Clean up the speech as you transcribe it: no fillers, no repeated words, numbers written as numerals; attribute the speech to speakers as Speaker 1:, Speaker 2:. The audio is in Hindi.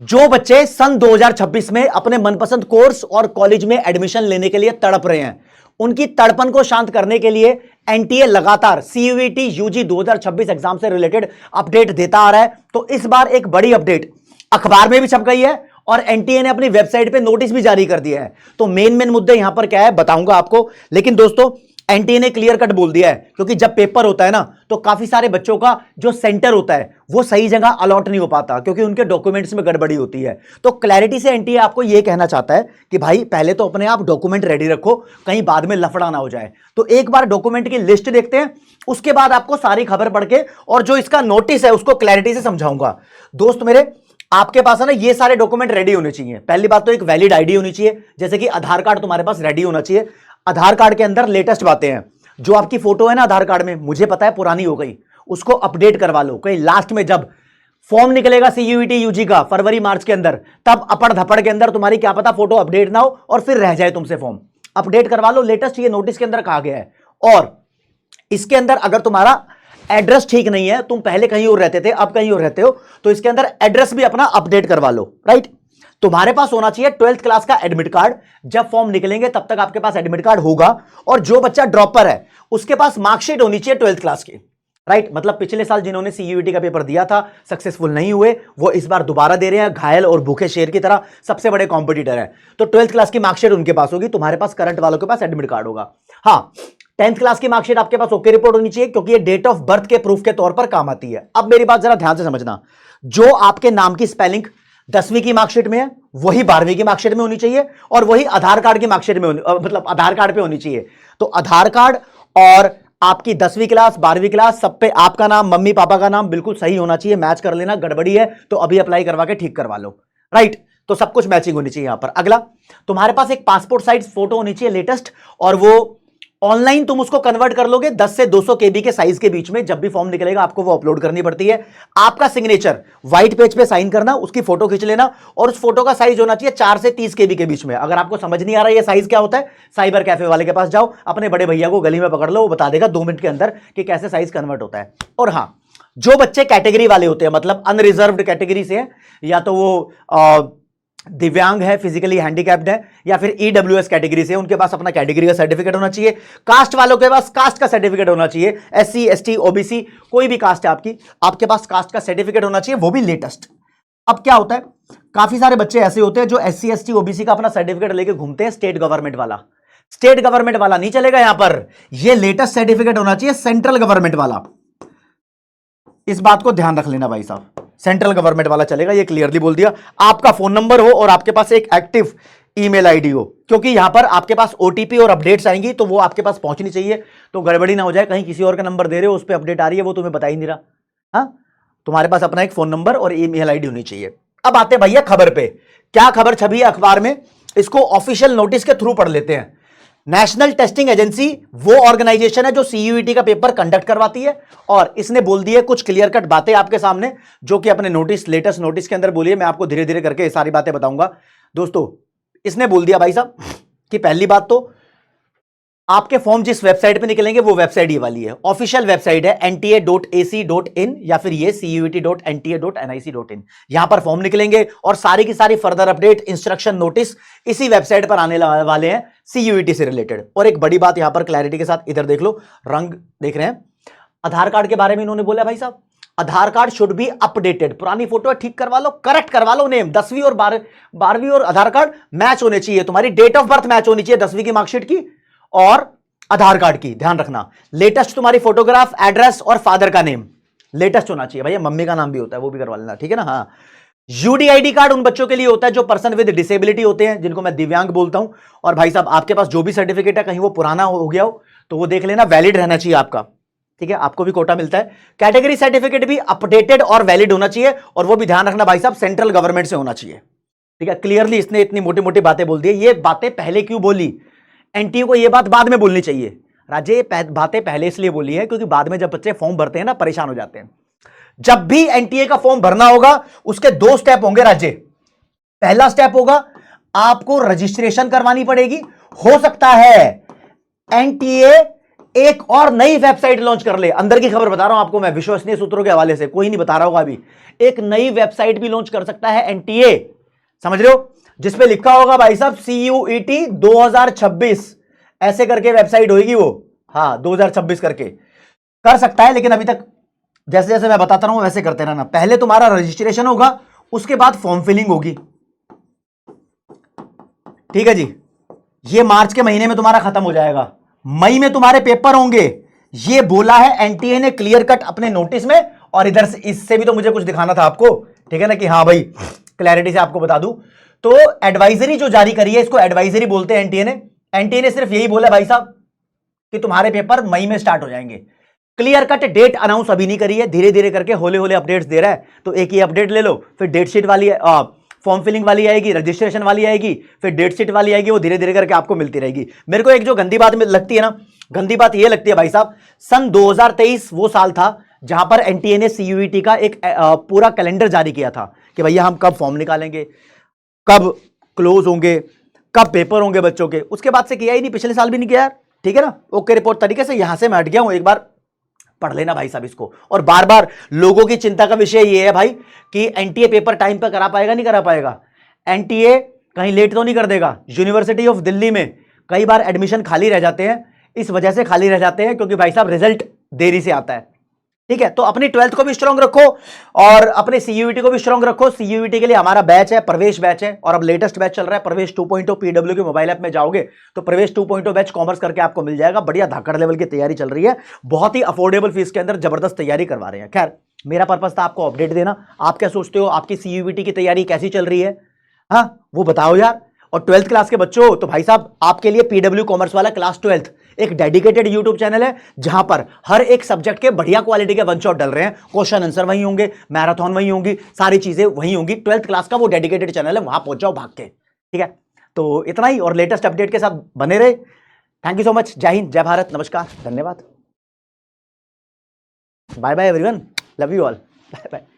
Speaker 1: जो बच्चे सन 2026 में अपने मनपसंद कोर्स और कॉलेज में एडमिशन लेने के लिए तड़प रहे हैं, उनकी तड़पन को शांत करने के लिए एनटीए लगातार सीयूईटी यूजी 2026 एग्जाम से रिलेटेड अपडेट देता आ रहा है। तो इस बार एक बड़ी अपडेट अखबार में भी छप गई है और एनटीए ने अपनी वेबसाइट पे नोटिस भी जारी कर दिया है। तो मेन मुद्दे यहां पर क्या है बताऊंगा आपको, लेकिन दोस्तों एनटीए ने क्लियर कट बोल दिया है, क्योंकि जब पेपर होता है ना तो काफी सारे बच्चों का जो सेंटर होता है वो सही जगह अलॉट नहीं हो पाता, क्योंकि उनके डॉक्यूमेंट्स में गड़बड़ी होती है। तो क्लैरिटी से एनटीए आपको यह कहना चाहता है कि भाई पहले तो अपने आप डॉक्यूमेंट रेडी रखो, कहीं बाद में लफड़ा ना हो जाए। तो एक बार डॉक्यूमेंट की लिस्ट देखते हैं, उसके बाद आपको सारी खबर पढ़ के और जो इसका नोटिस है उसको क्लैरिटी से समझाऊंगा। दोस्त मेरे, आपके पास है ना ये सारे डॉक्यूमेंट रेडी होने चाहिए। पहली बात तो एक वैलिड आईडी होनी चाहिए, जैसे कि आधार कार्ड तुम्हारे पास रेडी होना चाहिए। आधार कार्ड के अंदर लेटेस्ट बातें हैं, जो आपकी फोटो है ना आधार कार्ड में, मुझे पता है पुरानी हो गई, उसको अपडेट करवा लो। कहीं लास्ट में जब फॉर्म निकलेगा सीयूईटी यूजी का फरवरी मार्च के अंदर, तब अपड़ धपड़ के अंदर तुम्हारी क्या पता फोटो अपडेट ना हो और फिर रह जाए तुमसे फॉर्म। अपडेट करवा लो, लेटेस्ट ये नोटिस के अंदर कहा गया है। और इसके अंदर अगर तुम्हारा एड्रेस ठीक नहीं है, तुम पहले कहीं और रहते थे अब कहीं और रहते हो, तो इसके अंदर एड्रेस भी अपना अपडेट करवा लो। राइट, तुम्हारे पास होना चाहिए 12th क्लास का एडमिट कार्ड। जब फॉर्म निकलेंगे तब तक आपके पास एडमिट कार्ड होगा। और जो बच्चा ड्रॉपर है उसके पास मार्कशीट होनी चाहिए 12th क्लास की। राइट, मतलब पिछले साल जिन्होंने सीयूईटी का पेपर दिया था, सक्सेसफुल नहीं हुए, वो इस बार दोबारा दे रहे हैं, घायल और भूखे शेर की तरह, सबसे बड़े कॉम्पिटिटर है। तो 12th क्लास की मार्कशीट उनके पास होगी, तुम्हारे पास करंट वालों के पास एडमिट कार्ड होगा। हाँ, 10th क्लास की मार्कशीट आपके पास ओके रिपोर्ट होनी चाहिए, क्योंकि ये डेट ऑफ बर्थ के प्रूफ के तौर पर काम आती है। अब मेरी बात जरा ध्यान से समझना, जो आपके नाम की स्पेलिंग 10वीं की मार्कशीट में है वही 12वीं की मार्कशीट में होनी चाहिए, और वही आधार कार्ड की मार्कशीट में मतलब आधार कार्ड पे होनी चाहिए। तो आधार कार्ड और आपकी 10वीं क्लास 12वीं क्लास सब पे आपका नाम, मम्मी पापा का नाम बिल्कुल सही होना चाहिए। मैच कर लेना, गड़बड़ी है तो अभी अप्लाई करवा के ठीक करवा लो। राइट, तो सब कुछ मैचिंग होनी चाहिए। यहां पर अगला, तुम्हारे पास एक पासपोर्ट साइज फोटो होनी चाहिए लेटेस्ट, और वो ऑनलाइन तुम उसको कन्वर्ट कर लोगे 10 से 200 केबी के साइज के बीच में। जब भी फॉर्म निकलेगा आपको वो अपलोड करनी पड़ती है। आपका सिग्नेचर व्हाइट पेज पे साइन करना, उसकी फोटो खींच लेना, और उस फोटो का साइज होना चाहिए 4 से 30 केबी के बीच में। अगर आपको समझ नहीं आ रहा है ये साइज क्या होता है, साइबर कैफे वाले के पास जाओ, अपने बड़े भैया को गली में पकड़ लो, वो बता देगा 2 मिनट के अंदर कि कैसे साइज कन्वर्ट होता है। और हाँ, जो बच्चे कैटेगरी वाले होते हैं, मतलब अनरिजर्व्ड कैटेगरी से है, या तो वो दिव्यांग है, फिजिकली हैंडीकैप्ड है, या फिर ईडब्ल्यूएस कैटेगरी से, उनके पास अपना कैटेगरी का सर्टिफिकेट होना चाहिए। कास्ट वालों के पास कास्ट का सर्टिफिकेट होना चाहिए, एससी एसटी ओबीसी कोई भी कास्ट है आपकी, आपके पास कास्ट का सर्टिफिकेट होना चाहिए, वो भी लेटेस्ट। अब क्या होता है, काफी सारे बच्चे ऐसे होते हैं जो एससी एसटी ओबीसी का अपना सर्टिफिकेट लेके घूमते हैं, स्टेट गवर्नमेंट वाला। स्टेट गवर्नमेंट वाला नहीं चलेगा यहां पर, यह लेटेस्ट सर्टिफिकेट होना चाहिए सेंट्रल गवर्नमेंट वाला। इस बात को ध्यान रख लेना भाई साहब, सेंट्रल गवर्नमेंट वाला चलेगा, ये क्लियरली बोल दिया। आपका फोन नंबर हो और आपके पास एक एक्टिव ईमेल आईडी हो, क्योंकि यहां पर आपके पास ओटीपी और अपडेट्स आएंगी तो वो आपके पास पहुंचनी चाहिए, तो गड़बड़ी ना हो जाए, कहीं किसी और का नंबर दे रहे हो उस पर अपडेट आ रही है, वो तुम्हें बता ही नहीं रहा। हाँ, तुम्हारे पास अपना एक फोन नंबर और ईमेल आईडी होनी चाहिए। अब आते भैया खबर पे, क्या खबर छपी है अखबार में, इसको ऑफिशियल नोटिस के थ्रू पढ़ लेते हैं। नेशनल टेस्टिंग एजेंसी वो ऑर्गेनाइजेशन है जो सीयूईटी का पेपर कंडक्ट करवाती है, और इसने बोल दी है कुछ क्लियर कट बातें आपके सामने, जो कि अपने नोटिस, लेटेस्ट नोटिस के अंदर बोली है। मैं आपको धीरे धीरे करके सारी बातें बताऊंगा। दोस्तों, इसने बोल दिया भाई साहब कि पहली बात तो आपके फॉर्म जिस वेबसाइट पे निकलेंगे वो वेबसाइट ये वाली है, ऑफिशियल वेबसाइट है nta.ac.in, या फिर ये cuet.nta.nic.in। यहां पर फॉर्म निकलेंगे और सारी की सारी फर्दर अपडेट, इंस्ट्रक्शन, नोटिस इसी वेबसाइट पर आने वाले हैं सीयूईटी से रिलेटेड। और एक बड़ी बात यहां पर क्लैरिटी के साथ, इधर देख लो, रंग देख रहे हैं, आधार कार्ड के बारे में इन्होंने बोला भाई साहब, आधार कार्ड शुड बी अपडेटेड। पुरानी फोटो ठीक करवा लो, करेक्ट करवा लो नेम, 10वीं और 12वीं और आधार कार्ड मैच होने चाहिए, तुम्हारी डेट ऑफ बर्थ मैच होनी चाहिए 10वीं की मार्कशीट की और आधार कार्ड की। ध्यान रखना, लेटेस्ट तुम्हारी फोटोग्राफ, एड्रेस और फादर का नेम लेटेस्ट होना चाहिए भैया, मम्मी का नाम भी होता है वो भी करवा लेना, ठीक है ना। हाँ, यूडीआईडी कार्ड उन बच्चों के लिए होता है जो पर्सन विद डिसेबिलिटी होते हैं, जिनको मैं दिव्यांग बोलता हूं। और भाई साहब, आपके पास जो भी सर्टिफिकेट है, कहीं वो पुराना हो गया हो तो वो देख लेना, वैलिड रहना चाहिए आपका, ठीक है, आपको भी कोटा मिलता है। कैटेगरी सर्टिफिकेट भी अपडेटेड और वैलिड होना चाहिए, और वो भी ध्यान रखना भाई साहब, सेंट्रल गवर्नमेंट से होना चाहिए, ठीक है। क्लियरली इसने इतनी मोटी मोटी बातें बोल दी है। ये बातें पहले क्यों बोली, एनटीए को ये बात बाद में बोलनी चाहिए। राजे, बातें पहले इसलिए बोली है क्योंकि बाद में जब बच्चे फॉर्म भरते हैं ना, परेशान हो जाते हैं। जब भी एनटीए का फॉर्म भरना होगा उसके 2 स्टेप होंगे राज्य। पहला स्टेप होगा, आपको रजिस्ट्रेशन करवानी पड़ेगी। हो सकता है एनटीए एक और नई वेबसाइट लॉन्च कर ले। अंदर की खबर बता रहा हूं आपको मैं, विश्वसनीय सूत्रों के हवाले से, कोई नहीं बता रहा होगा अभी। एक नई वेबसाइट भी लॉन्च कर सकता है एनटीए, समझ रहे हो, जिसपे लिखा होगा भाई साहब CUET 2026 ऐसे करके वेबसाइट होगी वो। हाँ 2026 करके कर सकता है, लेकिन अभी तक जैसे जैसे मैं बताता रहूं वैसे करते रहना। पहले तुम्हारा रजिस्ट्रेशन होगा, उसके बाद फॉर्म फिलिंग होगी, ठीक है जी। ये मार्च के महीने में तुम्हारा खत्म हो जाएगा, मई में तुम्हारे पेपर होंगे, ये बोला है एनटीए ने क्लियर कट अपने नोटिस में। और इधर से इससे भी तो मुझे कुछ दिखाना था आपको, ठीक है ना, कि हाँ भाई क्लैरिटी से आपको बता दूं। तो एडवाइजरी जो जारी करी है, इसको एडवाइजरी बोलते हैं एनटीए ने। एनटीए ने सिर्फ यही बोला भाई साहब कि तुम्हारे पेपर मई में स्टार्ट हो जाएंगे। क्लियर कट डेट अनाउंस अभी नहीं करी है, धीरे धीरे करके होले होले अपडेट्स दे रहा है। तो एक ही अपडेट ले लो, फिर डेट शीट वाली फॉर्म फिलिंग वाली आएगी, रजिस्ट्रेशन वाली आएगी, फिर डेट शीट वाली आएगी, वो धीरे धीरे करके आपको मिलती रहेगी। मेरे को एक जो गंदी बात लगती है ना, गंदी बात ये लगती है भाई साहब, सन 2023 वो साल था जहां पर एनटीए ने सीयूईटी का एक पूरा कैलेंडर जारी किया था कि भैया हम कब फॉर्म निकालेंगे, कब क्लोज होंगे, कब पेपर होंगे बच्चों के। उसके बाद से किया ही नहीं, पिछले साल भी नहीं किया यार, ठीक है ना। ओके रिपोर्ट तरीके से यहां से मैं हट गया हूं, एक बार पढ़ लेना भाई साहब इसको। और बार बार लोगों की चिंता का विषय यह है भाई कि एनटीए पेपर टाइम पर करा पाएगा नहीं करा पाएगा, एनटीए कहीं लेट तो नहीं कर देगा। यूनिवर्सिटी ऑफ दिल्ली में कई बार एडमिशन खाली रह जाते हैं, इस वजह से खाली रह जाते हैं क्योंकि भाई साहब रिजल्ट देरी से आता है, ठीक है। तो अपनी 12th को भी स्ट्रांग रखो और अपने सीयूईटी को भी स्ट्रांग रखो। सीयूईटी के लिए हमारा बैच है, प्रवेश बैच है, और अब लेटेस्ट बैच चल रहा है प्रवेश 2.0। पीडब्ल्यू के मोबाइल ऐप में जाओगे तो प्रवेश 2.0 बैच कॉमर्स करके आपको मिल जाएगा। बढ़िया धाकड़ लेवल की तैयारी चल रही है, बहुत ही अफोर्डेबल फीस के अंदर जबरदस्त तैयारी करवा रहे हैं। खैर मेरा पर्पस था आपको अपडेट देना। आप क्या सोचते हो, आपकी सीयूईटी की तैयारी कैसी चल रही है, हाँ वो बताओ यार। और 12th क्लास के बच्चों, तो भाई साहब आपके लिए पीडब्ल्यू कॉमर्स वाला क्लास 12th एक डेडिकेटेड यूट्यूब चैनल है, जहां पर हर एक सब्जेक्ट के बढ़िया क्वालिटी के वन शॉट डल रहे हैं। क्वेश्चन आंसर वहीं होंगे, मैराथन वहीं होंगी, सारी चीजें वहीं होंगी। 12th क्लास का वो डेडिकेटेड चैनल है, वहां पहुंच जाओ भाग के, ठीक है। तो इतना ही, और लेटेस्ट अपडेट के साथ बने रहे। Thank you so much. जय हिंद, जय भारत, नमस्कार, धन्यवाद, bye bye everyone, love you all, bye bye.